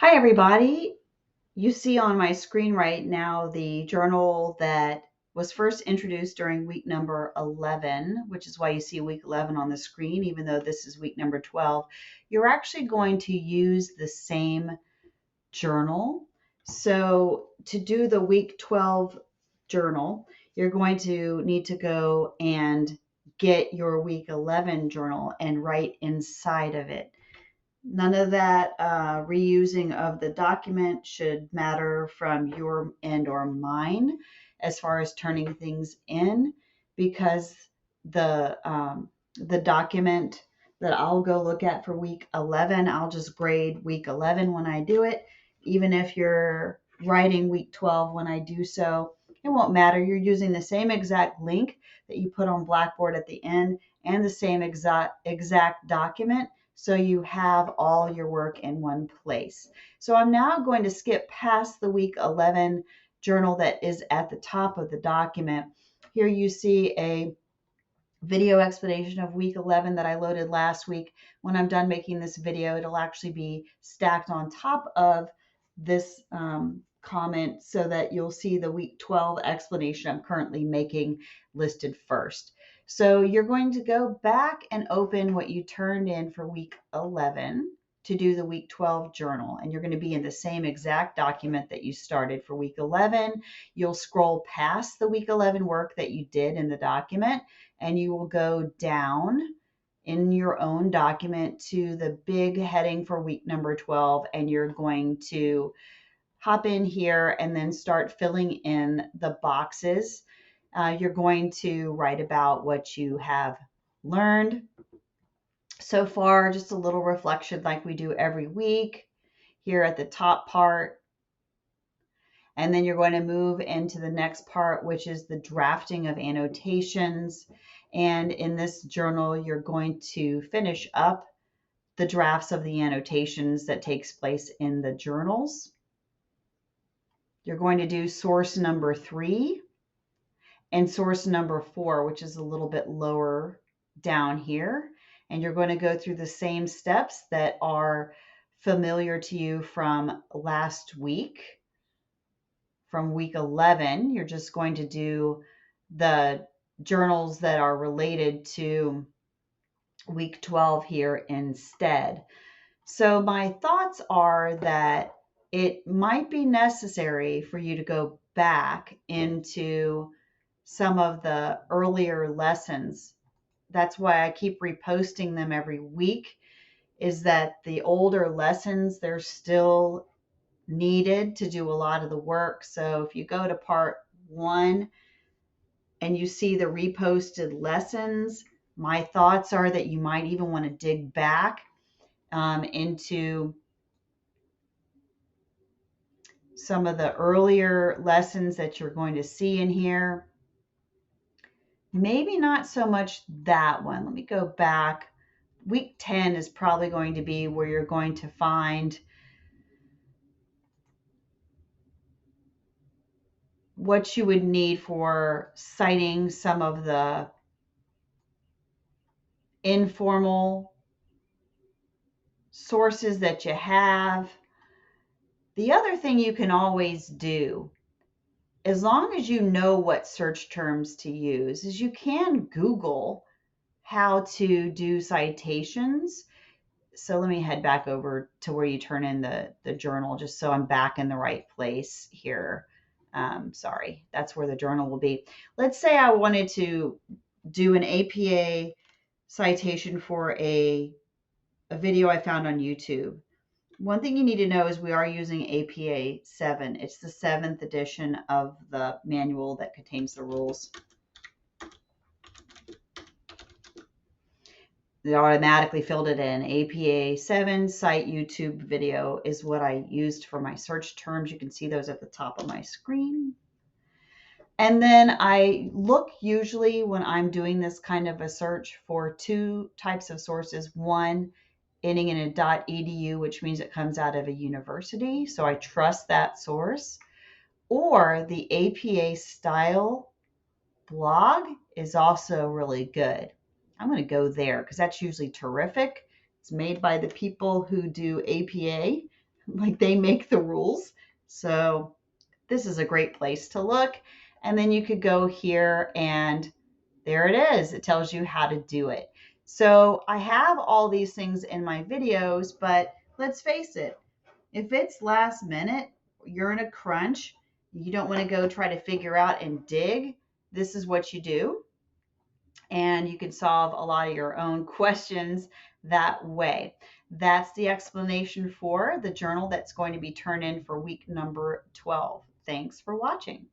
Hi, everybody. You see on my screen right now the journal that was first introduced during week number 11, which is why you see week 11 on the screen, even though this is week number 12. You're actually going to use the same journal. So to do the week 12 journal, you're going to need to go and get your week 11 journal and write inside of it. None of that reusing of the document should matter from your end or mine as far as turning things in, because the document that I'll go look at for week 11, I'll just grade week 11 when I do it. Even if you're writing week 12 when I do so, it won't matter. You're using the same exact link that you put on Blackboard at the end and the same exact document, so you have all your work in one place. So I'm now going to skip past the week 11 journal that is at the top of the document. Here you see a video explanation of week 11 that I loaded last week. When I'm done making this video, it'll actually be stacked on top of this comment so that you'll see the week 12 explanation I'm currently making listed first. So you're going to go back and open what you turned in for week 11 to do the week 12 journal. And you're going to be in the same exact document that you started for week 11. You'll scroll past the week 11 work that you did in the document, and you will go down in your own document to the big heading for week number 12, and you're going to hop in here and then start filling in the boxes. You're going to write about what you have learned so far, just a little reflection like we do every week here at the top part. And then you're going to move into the next part, which is the drafting of annotations. And in this journal, you're going to finish up the drafts of the annotations that takes place in the journals. You're going to do source number 3 and source number 4, which is a little bit lower down here. And you're going to go through the same steps that are familiar to you from last week. From week 11, you're just going to do the journals that are related to week 12 here instead. So my thoughts are that it might be necessary for you to go back into some of the earlier lessons. That's why I keep reposting them every week, is that the older lessons, they're still needed to do a lot of the work. So if you go to part 1 and you see the reposted lessons, my thoughts are that you might even want to dig back into some of the earlier lessons that you're going to see in here. Maybe not so much that one. Let me go back. Week 10 is probably going to be where you're going to find what you would need for citing some of the informal sources that you have. The other thing you can always do, as long as you know what search terms to use, is you can Google how to do citations. So let me head back over to where you turn in the journal, just so I'm back in the right place here. Sorry, that's where the journal will be. Let's say I wanted to do an APA citation for a video I found on YouTube. One thing you need to know is we are using APA 7. It's the 7th edition of the manual that contains the rules. It automatically filled it in. APA 7 cite YouTube video is what I used for my search terms. You can see those at the top of my screen. And then I look usually when I'm doing this kind of a search for 2 types of sources. One, ending in a .edu, which means it comes out of a university, so I trust that source. Or the APA style blog is also really good. I'm going to go there because that's usually terrific. It's made by the people who do APA, like they make the rules. So this is a great place to look. And then you could go here and there it is. It tells you how to do it. So I have all these things in my videos, but let's face it, if it's last minute, you're in a crunch, you don't want to go try to figure out and dig, this is what you do. And you can solve a lot of your own questions that way. That's the explanation for the journal that's going to be turned in for week number 12. Thanks for watching.